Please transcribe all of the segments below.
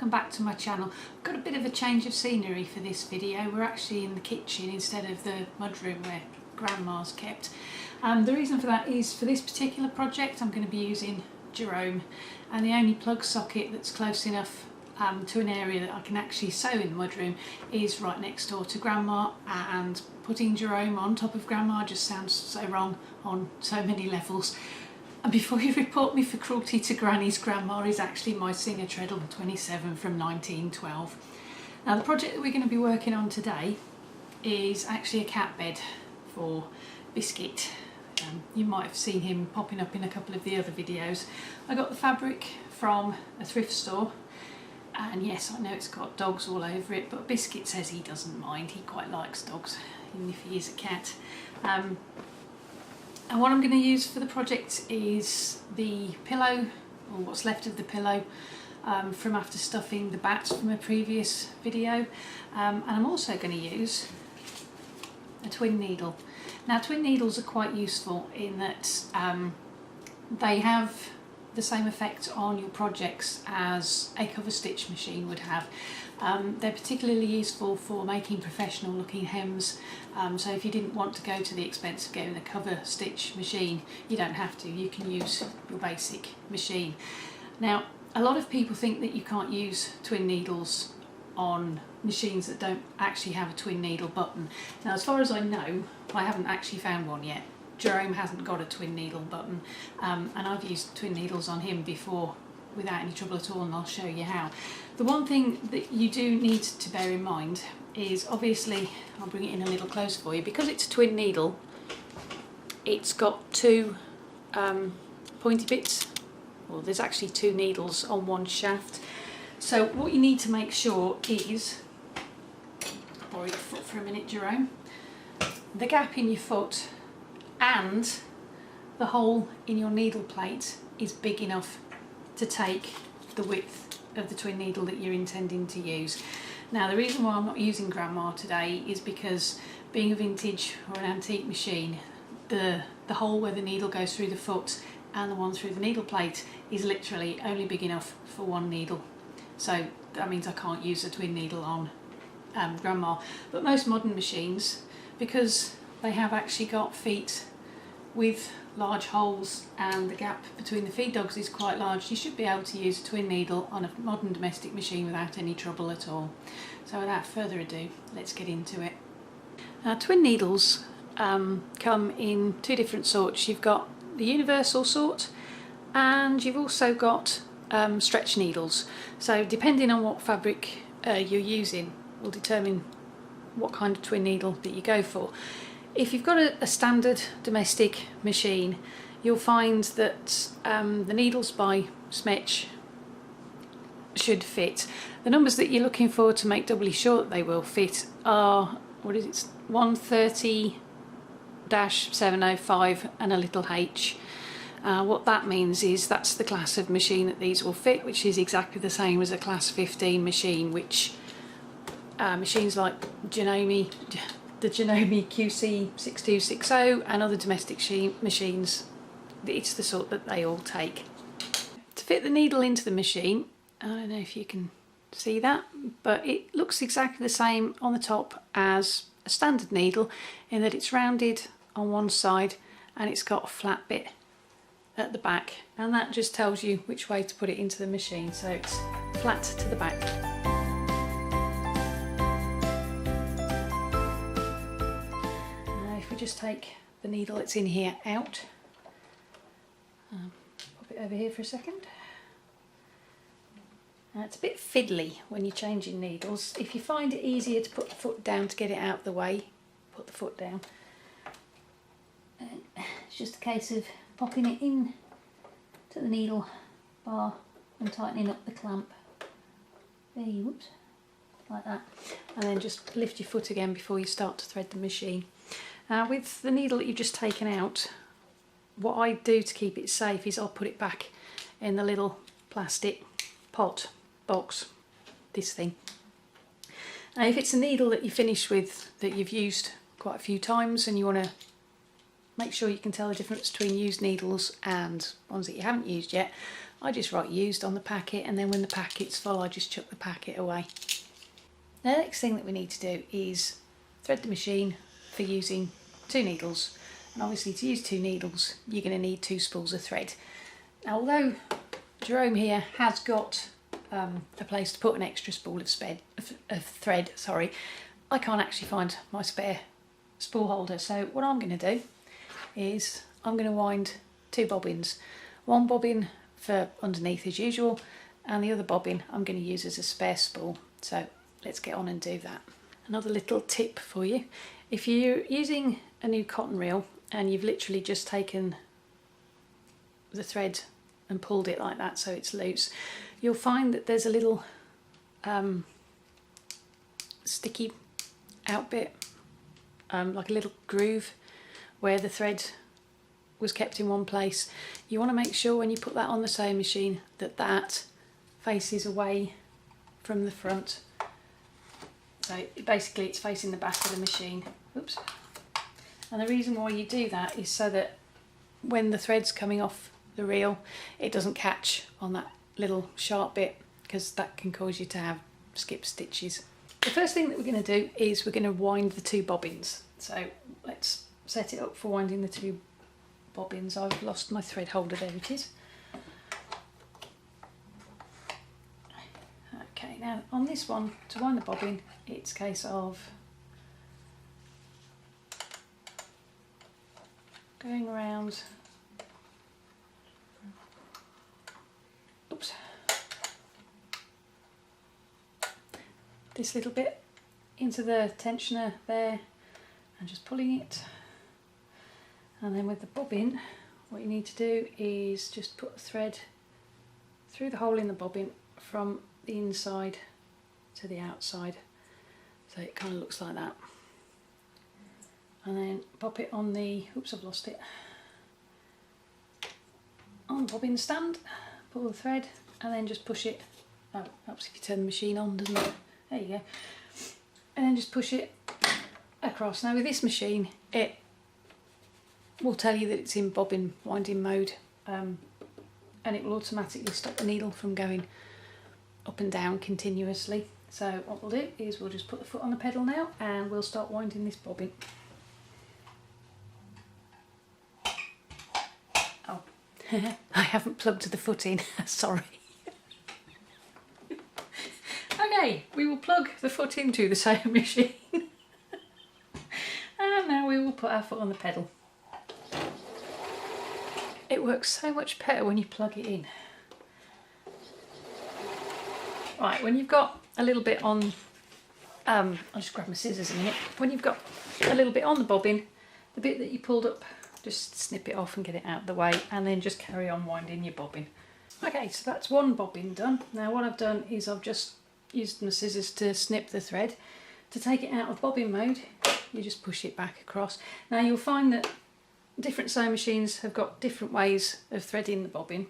welcome back to my channel. I've got a bit of a change of scenery for this video. We're actually in the kitchen instead of the mudroom where Grandma's kept. The reason for that is for this particular project I'm going to be using Jerome, and the only plug socket that's close enough to an area that I can actually sew in the mudroom is right next door to Grandma, and putting Jerome on top of Grandma just sounds so wrong on so many levels. And before you report me for cruelty to Granny's, Grandma is actually my Singer Treadle 27 from 1912. Now the project that we're going to be working on today is actually a cat bed for Biskit. You might have seen him popping up in a couple of the other videos. I got the fabric from a thrift store, and yes, I know it's got dogs all over it, but Biskit says he doesn't mind. He quite likes dogs, even if he is a cat. And what I'm going to use for the project is the pillow, or what's left of the pillow from after stuffing the bats from a previous video, and I'm also going to use a twin needle. Now twin needles are quite useful in that they have the same effect on your projects as a cover stitch machine would have. They're particularly useful for making professional looking hems, so if you didn't want to go to the expense of getting a cover stitch machine, you don't have to. You can use your basic machine. Now a lot of people think that you can't use twin needles on machines that don't actually have a twin needle button. Now as far as I know, I haven't actually found one yet. Jerome hasn't got a twin needle button, and I've used twin needles on him before without any trouble at all, and I'll show you how. The one thing that you do need to bear in mind is, obviously, I'll bring it in a little closer for you, because it's a twin needle, it's got two pointy bits, well there's actually two needles on one shaft. So what you need to make sure is, borrow your foot for a minute Jerome, the gap in your foot and the hole in your needle plate is big enough to take the width of the twin needle that you're intending to use. Now the reason why I'm not using Grandma today is because, being a vintage or an antique machine, the hole where the needle goes through the foot and the one through the needle plate is literally only big enough for one needle. So that means I can't use a twin needle on Grandma. But most modern machines, because they have actually got feet with large holes and the gap between the feed dogs is quite large, you should be able to use a twin needle on a modern domestic machine without any trouble at all. So without further ado, let's get into it. Now twin needles come in two different sorts. You've got the universal sort, and you've also got stretch needles. So depending on what fabric you're using will determine what kind of twin needle that you go for. If you've got a standard domestic machine, you'll find that the needles by Sept should fit. The numbers that you're looking for to make doubly sure that they will fit are, what is it, 130-705 and a little h. What that means is that's the class of machine that these will fit, which is exactly the same as a class 15 machine, which machines like the Janome QC6260 and other domestic machines, it's the sort that they all take. To fit the needle into the machine, I don't know if you can see that, but it looks exactly the same on the top as a standard needle, in that it's rounded on one side and it's got a flat bit at the back, and that just tells you which way to put it into the machine, so it's flat to the back. Just take the needle that's in here out, pop it over here for a second. Now it's a bit fiddly when you're changing needles. If you find it easier to put the foot down to get it out of the way, put the foot down. It's just a case of popping it in to the needle bar and tightening up the clamp. Whoops, like that, and then just lift your foot again before you start to thread the machine. Now with the needle that you've just taken out, what I do to keep it safe is I'll put it back in the little plastic box, this thing. Now if it's a needle that you finish with, that you've used quite a few times and you want to make sure you can tell the difference between used needles and ones that you haven't used yet, I just write used on the packet, and then when the packet's full I just chuck the packet away. The next thing that we need to do is thread the machine for using 2 needles, and obviously to use 2 needles you're going to need 2 spools of thread. Now although Jerome here has got a place to put an extra spool of thread, I can't actually find my spare spool holder, so what I'm going to do is I'm going to wind 2 bobbins, one bobbin for underneath as usual and the other bobbin I'm going to use as a spare spool. So let's get on and do that. Another little tip for you, if you're using a new cotton reel and you've literally just taken the thread and pulled it like that so it's loose, you'll find that there's a little sticky out bit, like a little groove where the thread was kept in one place. You want to make sure when you put that on the sewing machine that that faces away from the front. So basically it's facing the back of the machine. Oops. And the reason why you do that is so that when the thread's coming off the reel it doesn't catch on that little sharp bit, because that can cause you to have skip stitches. The first thing that we're going to do is we're going to wind the 2 bobbins. So let's set it up for winding the 2 bobbins. I've lost my thread holder, there it is. Okay, now on this one, to wind the bobbin, it's a case of going around, oops, this little bit into the tensioner there and just pulling it. And then with the bobbin, what you need to do is just put the thread through the hole in the bobbin from the inside to the outside, so it kind of looks like that, and then pop it on the, oops, I've lost it, on the bobbin stand, pull the thread and then just push it, oh, helps if you turn the machine on, doesn't it? There you go. And then just push it across. Now with this machine it will tell you that it's in bobbin winding mode, and it will automatically stop the needle from going up and down continuously. So what we'll do is we'll just put the foot on the pedal now and we'll start winding this bobbin. Oh, I haven't plugged the foot in, sorry. Okay, we will plug the foot into the sewing machine and now we will put our foot on the pedal. It works so much better when you plug it in. Right, when you've got a little bit on, I'll just grab my scissors in here. When you've got a little bit on the bobbin, the bit that you pulled up, just snip it off and get it out of the way, and then just carry on winding your bobbin. Okay, so that's one bobbin done. Now what I've done is I've just used my scissors to snip the thread. To take it out of bobbin mode, you just push it back across. Now you'll find that different sewing machines have got different ways of threading the bobbin.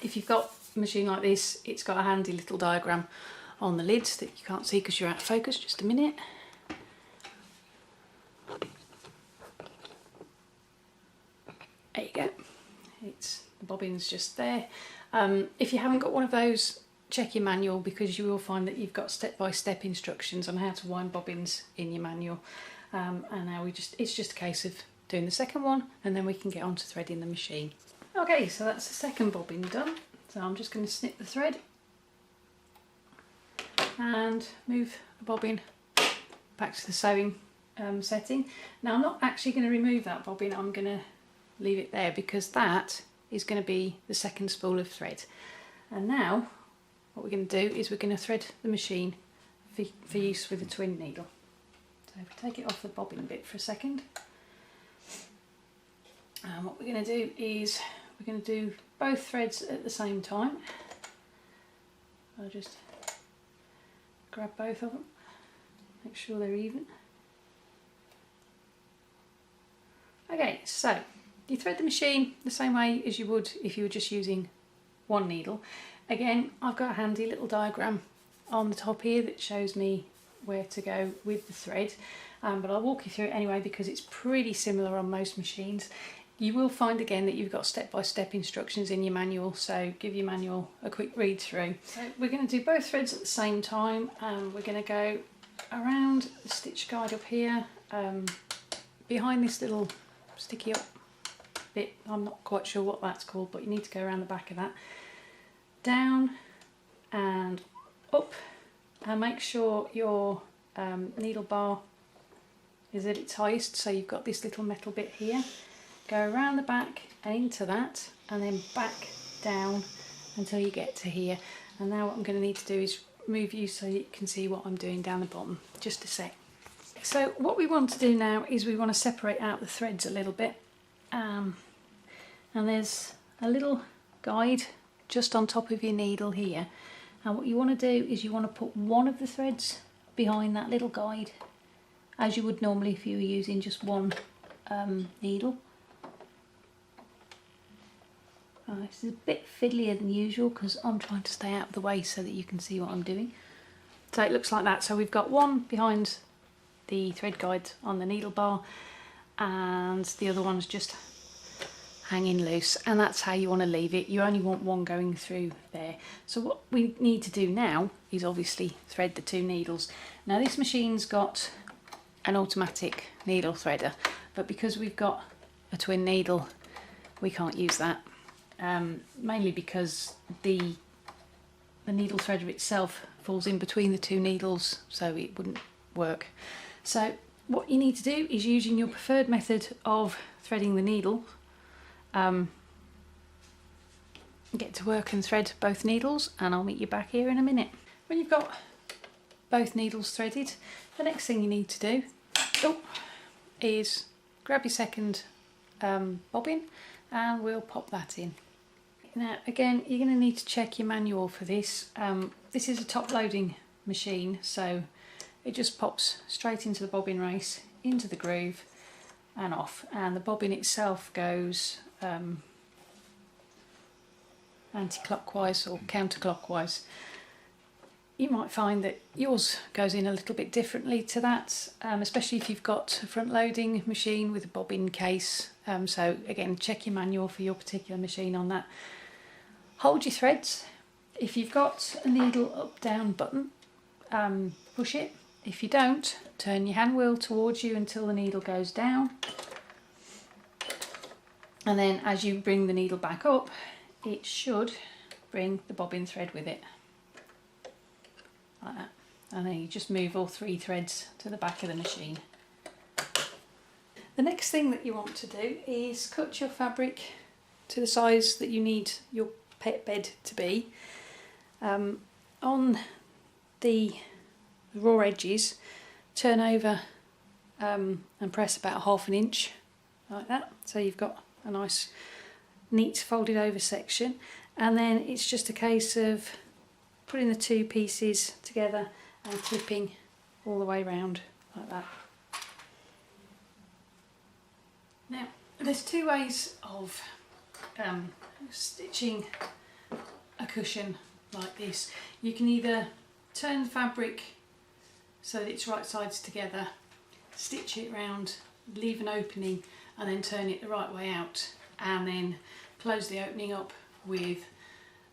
If you've got a machine like this, it's got a handy little diagram on the lids that you can't see because you're out of focus. Just a minute. There you go. It's the bobbin's just there. If you haven't got one of those, check your manual, because you will find that you've got step-by-step instructions on how to wind bobbins in your manual. And now it's just a case of doing the second one and then we can get on to threading the machine. Okay, so that's the second bobbin done. So I'm just going to snip the thread and move the bobbin back to the sewing setting. Now I'm not actually going to remove that bobbin, I'm going to leave it there because that is going to be the second spool of thread. And now what we're going to do is we're going to thread the machine for use with a twin needle. So if we take it off the bobbin bit for a second, and what we're going to do is we're going to do both threads at the same time. I'll just grab both of them, make sure they're even. Okay, so you thread the machine the same way as you would if you were just using one needle. Again, I've got a handy little diagram on the top here that shows me where to go with the thread, but I'll walk you through it anyway because it's pretty similar on most machines. You will find again that you've got step-by-step instructions in your manual, so give your manual a quick read through. So we're going to do both threads at the same time, and we're going to go around the stitch guide up here, behind this little sticky up bit. I'm not quite sure what that's called, but you need to go around the back of that, down and up, and make sure your needle bar is at its highest, so you've got this little metal bit here. Go around the back and into that, and then back down until you get to here. And now what I'm going to need to do is move you so you can see what I'm doing down the bottom. Just a sec. So what we want to do now is we want to separate out the threads a little bit. And there's a little guide just on top of your needle here. And what you want to do is you want to put one of the threads behind that little guide, as you would normally if you were using just one needle. This is a bit fiddlier than usual because I'm trying to stay out of the way so that you can see what I'm doing. So it looks like that. So we've got one behind the thread guide on the needle bar, and the other one's just hanging loose, and that's how you want to leave it. You only want one going through there. So what we need to do now is obviously thread the two needles. Now this machine's got an automatic needle threader, but because we've got a twin needle we can't use that. Mainly because the needle threader itself falls in between the two needles, so it wouldn't work. So what you need to do is, using your preferred method of threading the needle, get to work and thread both needles, and I'll meet you back here in a minute. When you've got both needles threaded, the next thing you need to do is grab your second bobbin, and we'll pop that in. Now again, you're going to need to check your manual for this. This is a top loading machine, so it just pops straight into the bobbin race, into the groove and off, and the bobbin itself goes anti-clockwise or counterclockwise. You might find that yours goes in a little bit differently to that, especially if you've got a front loading machine with a bobbin case. So again, check your manual for your particular machine on that. Hold your threads. If you've got a needle up down button, push it. If you don't, turn your hand wheel towards you until the needle goes down, and then as you bring the needle back up, it should bring the bobbin thread with it, like that. And then you just move all three threads to the back of the machine. The next thing that you want to do is cut your fabric to the size that you need your pet bed to be. On the raw edges, turn over and press about 1/2 inch, like that, so you've got a nice neat folded over section, and then it's just a case of putting the two pieces together and clipping all the way around like that. Now there's two ways of stitching a cushion like this. You can either turn the fabric so that it's right sides together, stitch it round, leave an opening, and then turn it the right way out, and then close the opening up with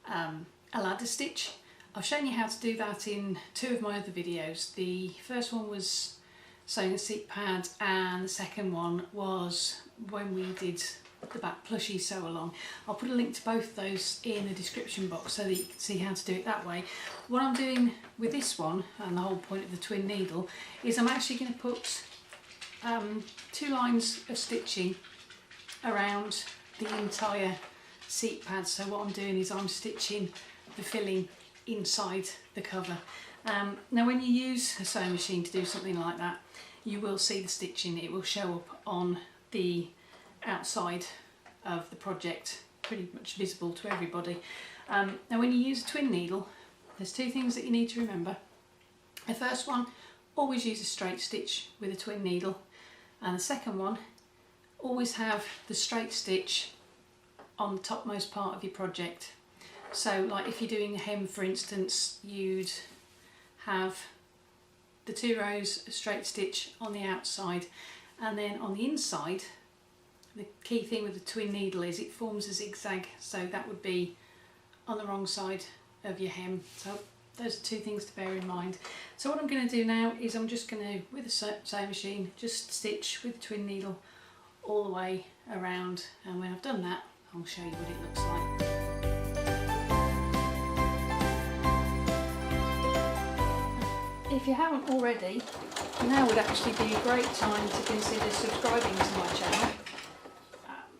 a ladder stitch. I've shown you how to do that in 2 of my other videos. The first one was sewing a seat pad, and the second one was when we did the back plushie sew along. I'll put a link to both of those in the description box so that you can see how to do it that way. What I'm doing with this one, and the whole point of the twin needle, is I'm actually going to put 2 lines of stitching around the entire seat pad. So what I'm doing is I'm stitching the filling inside the cover. Now when you use a sewing machine to do something like that, you will see the stitching. It will show up on the outside of the project, pretty much visible to everybody. Now when you use a twin needle, there's 2 things that you need to remember. The first one, always use a straight stitch with a twin needle, and the second one, always have the straight stitch on the topmost part of your project. So like if you're doing a hem, for instance, you'd have the 2 rows of straight stitch on the outside, and then on the inside, the key thing with the twin needle is it forms a zigzag, so that would be on the wrong side of your hem. So those are 2 things to bear in mind. So what I'm going to do now is I'm just going to, with a sewing machine, just stitch with the twin needle all the way around, and when I've done that I'll show you what it looks like. If you haven't already, now would actually be a great time to consider subscribing to my channel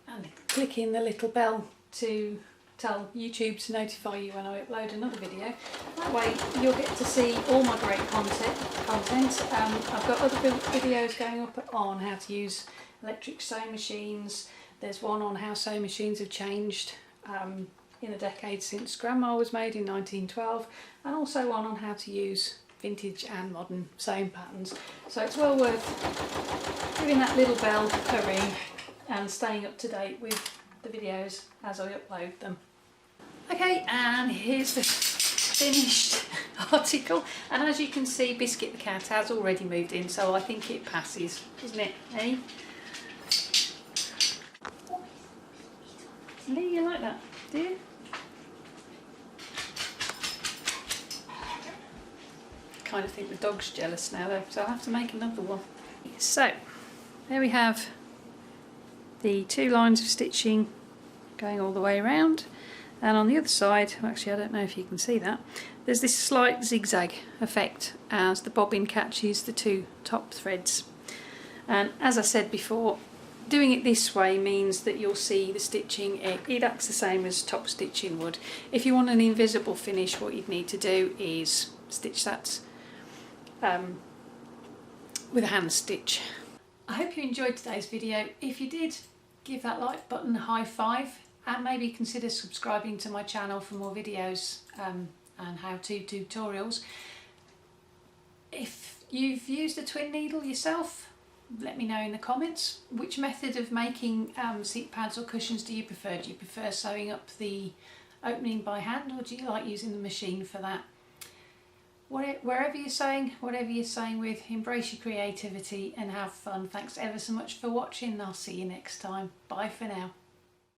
and clicking the little bell to tell YouTube to notify you when I upload another video. That way you'll get to see all my great content. I've got other videos going up on how to use electric sewing machines. There's one on how sewing machines have changed in the decade since Grandma was made in 1912, and also one on how to use vintage and modern sewing patterns. So it's well worth giving that little bell a ring and staying up to date with the videos as I upload them. Okay, and here's the finished article, and as you can see, Biskit the cat has already moved in, so I think it passes, doesn't it, eh? Lee, you like that, do you? I kind of think the dog's jealous now though, so I'll have to make another one. So there we have the 2 lines of stitching going all the way around, and on the other side, actually I don't know if you can see that, there's this slight zigzag effect as the bobbin catches the 2 top threads. And as I said before, doing it this way means that you'll see the stitching, it acts the same as top stitching would. If you want an invisible finish, what you'd need to do is stitch that with a hand stitch. I hope you enjoyed today's video. If you did, give that like button a high 5, and maybe consider subscribing to my channel for more videos and how-to tutorials. If you've used a twin needle yourself, let me know in the comments. Which method of making seat pads or cushions do you prefer? Do you prefer sewing up the opening by hand, or do you like using the machine for that? Wherever you're sewing, whatever you're sewing with, embrace your creativity and have fun. Thanks ever so much for watching. I'll see you next time. Bye for now.